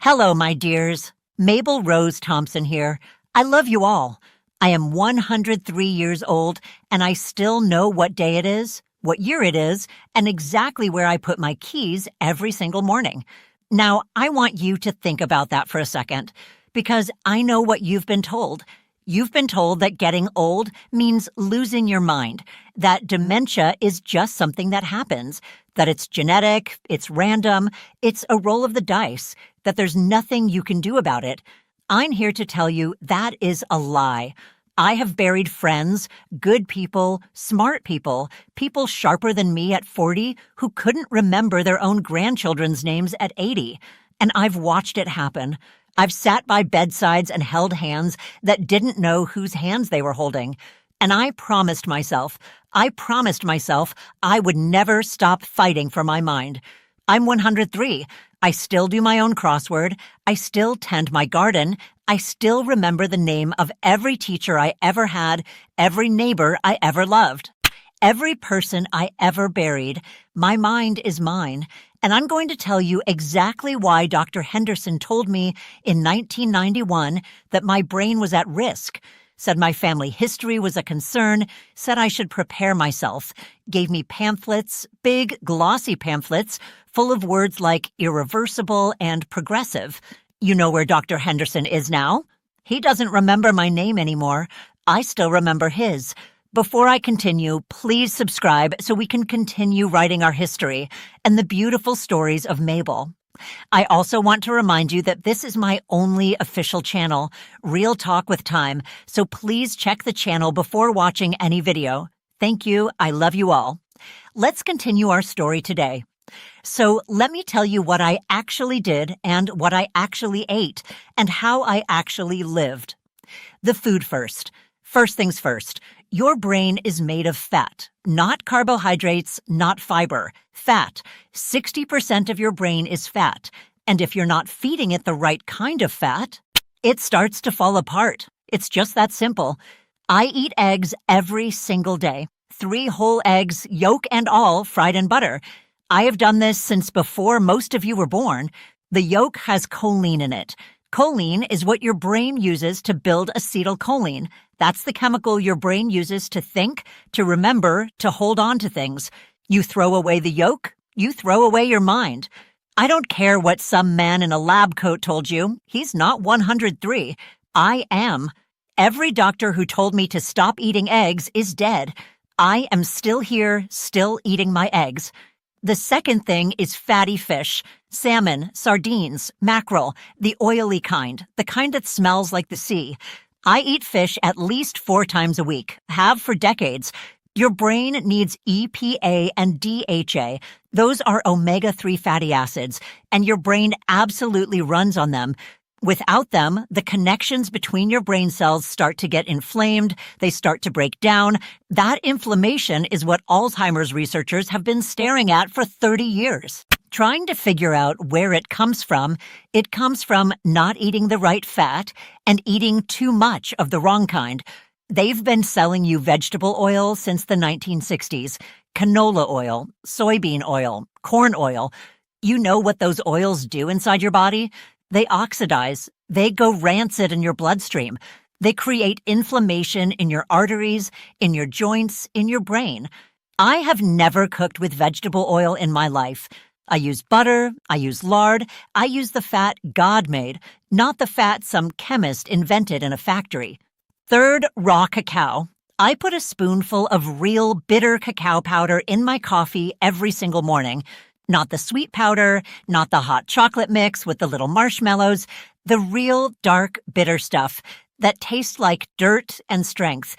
Hello, my dears. Mabel Rose Thompson here. I love you all. I am 103 years old, and I still know what day it is, what year it is, and exactly where I put my keys every single morning. Now, I want you to think about that for a second, because I know what you've been told. You've been told that getting old means losing your mind, that dementia is just something that happens, that it's genetic, it's random, it's a roll of the dice, that there's nothing you can do about it. I'm here to tell you that is a lie. I have buried friends, good people, smart people, people sharper than me at 40 who couldn't remember their own grandchildren's names at 80. And I've watched it happen. I've sat by bedsides and held hands that didn't know whose hands they were holding. And I promised myself I would never stop fighting for my mind. I'm 103. I still do my own crossword. I still tend my garden. I still remember the name of every teacher I ever had, every neighbor I ever loved, every person I ever buried. My mind is mine. And I'm going to tell you exactly why Dr. Henderson told me in 1991 that my brain was at risk, said my family history was a concern, said I should prepare myself, gave me pamphlets, big, glossy pamphlets, full of words like irreversible and progressive. You know where Dr. Henderson is now? He doesn't remember my name anymore. I still remember his. Before I continue, please subscribe so we can continue writing our history and the beautiful stories of Mabel. I also want to remind you that this is my only official channel, Real Talk with Time, so please check the channel before watching any video. Thank you. I love you all. Let's continue our story today. So let me tell you what I actually did and what I actually ate and how I actually lived. The food first. First things first. Your brain is made of fat, not carbohydrates, not fiber. Fat. 60% of your brain is fat. And if you're not feeding it the right kind of fat, it starts to fall apart. It's just that simple. I eat eggs every single day. 3 whole eggs, yolk and all, fried in butter. I have done this since before most of you were born. The yolk has choline in it. Choline is what your brain uses to build acetylcholine. That's the chemical your brain uses to think, to remember, to hold on to things. You throw away the yolk, you throw away your mind. I don't care what some man in a lab coat told you. He's not 103. I am. Every doctor who told me to stop eating eggs is dead. I am still here, still eating my eggs. The second thing is fatty fish, salmon, sardines, mackerel, the oily kind, the kind that smells like the sea. I eat fish at least 4 times a week, have for decades. Your brain needs EPA and DHA. Those are omega-3 fatty acids, and your brain absolutely runs on them. Without them, the connections between your brain cells start to get inflamed, they start to break down. That inflammation is what Alzheimer's researchers have been staring at for 30 years. Trying to figure out where it comes from not eating the right fat and eating too much of the wrong kind. They've been selling you vegetable oil since the 1960s, canola oil, soybean oil, corn oil. You know what those oils do inside your body? They oxidize. They go rancid in your bloodstream. They create inflammation in your arteries, in your joints, in your brain. I have never cooked with vegetable oil in my life. I use butter, I use lard, I use the fat God made, not the fat some chemist invented in a factory. Third, raw cacao. I put a spoonful of real bitter cacao powder in my coffee every single morning. Not the sweet powder, not the hot chocolate mix with the little marshmallows, the real dark, bitter stuff that tastes like dirt and strength.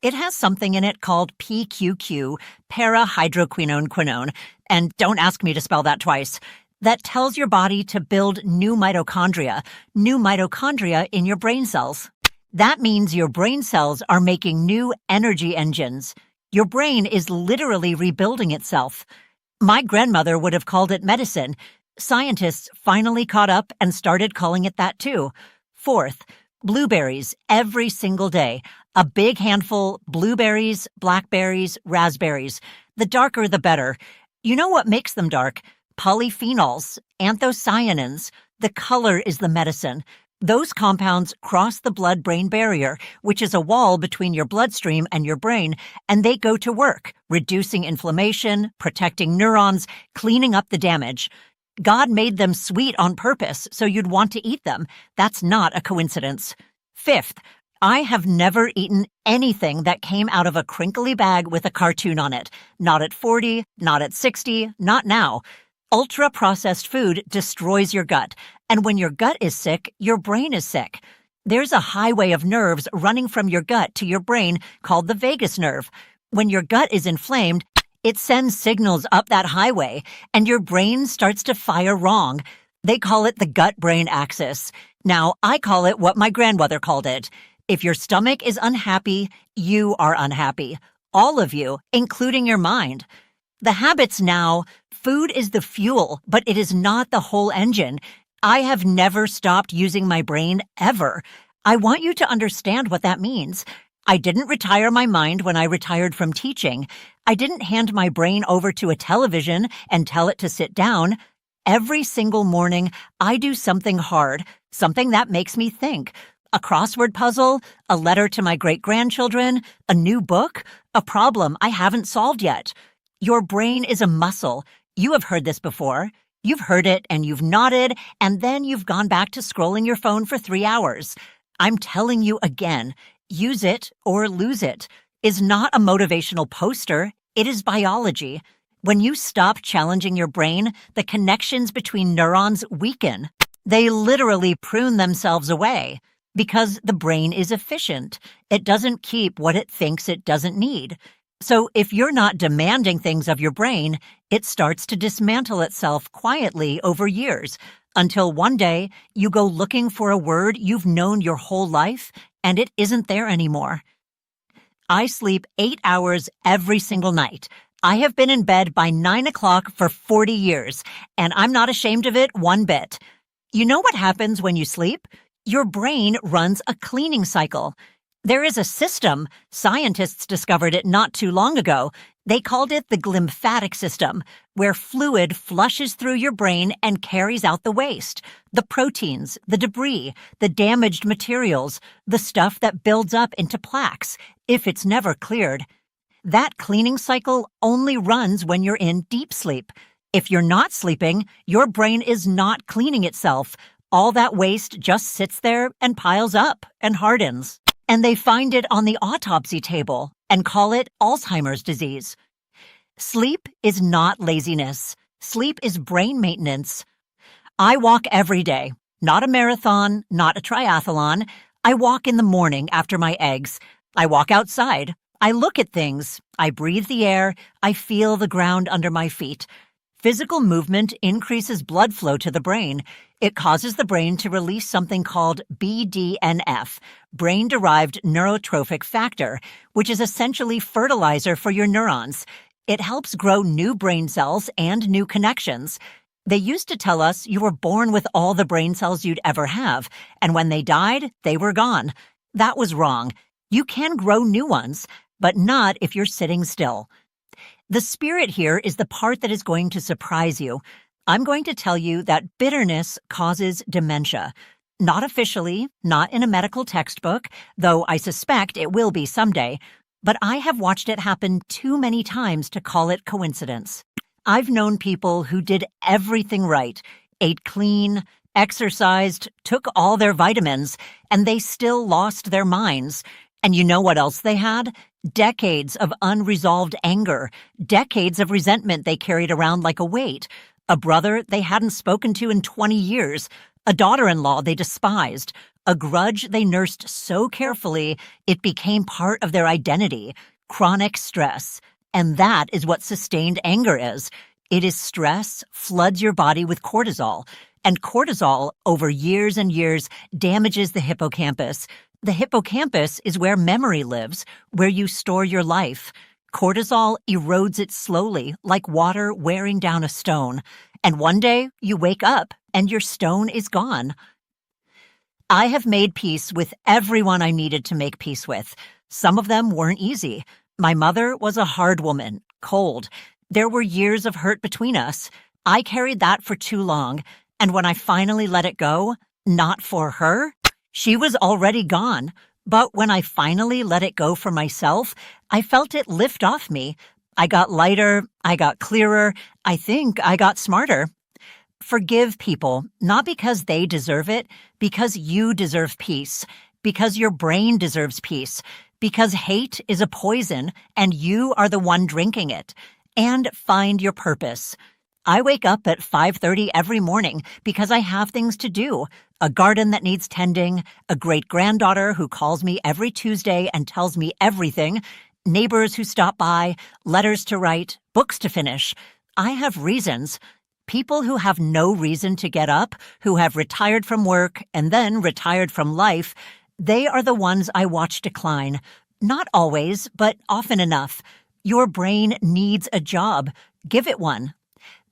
It has something in it called PQQ, para-hydroquinone, and don't ask me to spell that twice, that tells your body to build new mitochondria in your brain cells. That means your brain cells are making new energy engines. Your brain is literally rebuilding itself. My grandmother would have called it medicine. Scientists finally caught up and started calling it that too. Fourth, blueberries every single day. A big handful, blueberries, blackberries, raspberries. The darker the better. You know what makes them dark? Polyphenols, anthocyanins. The color is the medicine. Those compounds cross the blood-brain barrier, which is a wall between your bloodstream and your brain, and they go to work, reducing inflammation, protecting neurons, cleaning up the damage. God made them sweet on purpose, so you'd want to eat them. That's not a coincidence. Fifth, I have never eaten anything that came out of a crinkly bag with a cartoon on it. Not at 40, not at 60, not now. Ultra-processed food destroys your gut, and when your gut is sick, your brain is sick. There's a highway of nerves running from your gut to your brain called the vagus nerve. When your gut is inflamed, it sends signals up that highway, and your brain starts to fire wrong. They call it the gut-brain axis. Now, I call it what my grandmother called it. If your stomach is unhappy, you are unhappy. All of you, including your mind. The habits now, food is the fuel, but it is not the whole engine. I have never stopped using my brain, ever. I want you to understand what that means. I didn't retire my mind when I retired from teaching. I didn't hand my brain over to a television and tell it to sit down. Every single morning, I do something hard, something that makes me think. A crossword puzzle, a letter to my great-grandchildren, a new book, a problem I haven't solved yet. Your brain is a muscle. You have heard this before. You've heard it and you've nodded, and then you've gone back to scrolling your phone for 3 hours. I'm telling you again, use it or lose it is not a motivational poster. It is biology. When you stop challenging your brain, the connections between neurons weaken. They literally prune themselves away because the brain is efficient. It doesn't keep what it thinks it doesn't need. So if you're not demanding things of your brain, it starts to dismantle itself quietly over years until one day you go looking for a word you've known your whole life and it isn't there anymore. I sleep 8 hours every single night. I have been in bed by 9 o'clock for 40 years, and I'm not ashamed of it one bit. You know what happens when you sleep? Your brain runs a cleaning cycle. There is a system. Scientists discovered it not too long ago. They called it the glymphatic system, where fluid flushes through your brain and carries out the waste, the proteins, the debris, the damaged materials, the stuff that builds up into plaques, if it's never cleared. That cleaning cycle only runs when you're in deep sleep. If you're not sleeping, your brain is not cleaning itself. All that waste just sits there and piles up and hardens. And they find it on the autopsy table and call it Alzheimer's disease. Sleep is not laziness. Sleep is brain maintenance. I walk every day. Not a marathon, not a triathlon. I walk in the morning after my eggs. I walk outside. I look at things. I breathe the air. I feel the ground under my feet. Physical movement increases blood flow to the brain. It causes the brain to release something called BDNF, brain-derived neurotrophic factor, which is essentially fertilizer for your neurons. It helps grow new brain cells and new connections. They used to tell us you were born with all the brain cells you'd ever have, and when they died, they were gone. That was wrong. You can grow new ones, but not if you're sitting still. The spirit here is the part that is going to surprise you. I'm going to tell you that bitterness causes dementia. Not officially, not in a medical textbook, though I suspect it will be someday, but I have watched it happen too many times to call it coincidence. I've known people who did everything right, ate clean, exercised, took all their vitamins, and they still lost their minds. And you know what else they had? Decades of unresolved anger, decades of resentment they carried around like a weight, a brother they hadn't spoken to in 20 years, a daughter-in-law they despised, a grudge they nursed so carefully it became part of their identity, chronic stress. And that is what sustained anger is. It is stress floods your body with cortisol, and cortisol, over years and years, damages the hippocampus. The hippocampus is where memory lives, where you store your life. Cortisol erodes it slowly, like water wearing down a stone. And one day, you wake up, and your stone is gone. I have made peace with everyone I needed to make peace with. Some of them weren't easy. My mother was a hard woman, cold. There were years of hurt between us. I carried that for too long. And when I finally let it go, not for her, she was already gone. But when I finally let it go for myself, I felt it lift off me. I got lighter, I got clearer, I think I got smarter. Forgive people, not because they deserve it, because you deserve peace, because your brain deserves peace, because hate is a poison and you are the one drinking it. And find your purpose. I wake up at 5:30 every morning because I have things to do. A garden that needs tending, a great-granddaughter who calls me every Tuesday and tells me everything, neighbors who stop by, letters to write, books to finish. I have reasons. People who have no reason to get up, who have retired from work and then retired from life, they are the ones I watch decline. Not always, but often enough. Your brain needs a job. Give it one.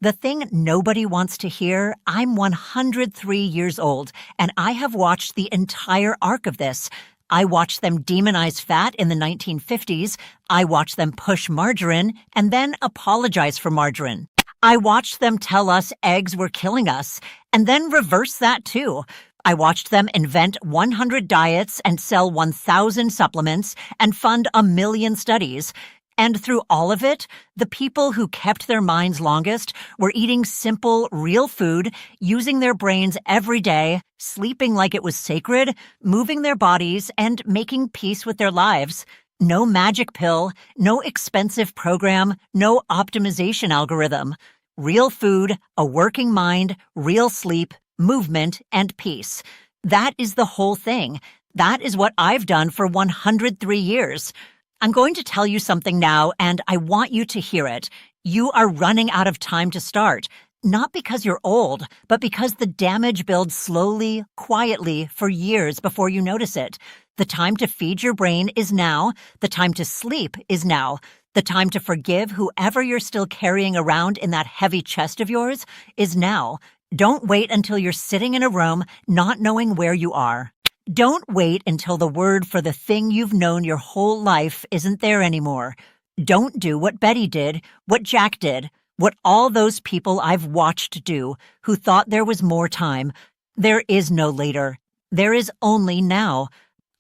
The thing nobody wants to hear, I'm 103 years old, and I have watched the entire arc of this. I watched them demonize fat in the 1950s. I watched them push margarine and then apologize for margarine. I watched them tell us eggs were killing us, and then reverse that too. I watched them invent 100 diets and sell 1,000 supplements and fund 1 million studies. And through all of it, the people who kept their minds longest were eating simple, real food, using their brains every day, sleeping like it was sacred, moving their bodies, and making peace with their lives. No magic pill, no expensive program, no optimization algorithm. Real food, a working mind, real sleep, movement, and peace. That is the whole thing. That is what I've done for 103 years. I'm going to tell you something now, and I want you to hear it. You are running out of time to start, not because you're old, but because the damage builds slowly, quietly, for years before you notice it. The time to feed your brain is now. The time to sleep is now. The time to forgive whoever you're still carrying around in that heavy chest of yours is now. Don't wait until you're sitting in a room not knowing where you are. Don't wait until the word for the thing you've known your whole life isn't there anymore. Don't do what Betty did, what Jack did, what all those people I've watched do who thought there was more time. There is no later. There is only now.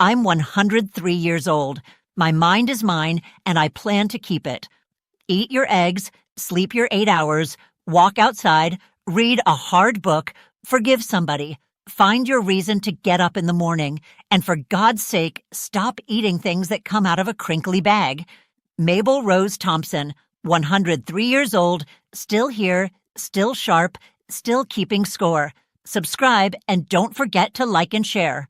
I'm 103 years old. My mind is mine, and I plan to keep it. Eat your eggs, sleep your 8 hours, walk outside, read a hard book, forgive somebody. Find your reason to get up in the morning, and for God's sake, stop eating things that come out of a crinkly bag. Mabel Rose Thompson, 103 years old, still here, still sharp, still keeping score. Subscribe, and don't forget to like and share.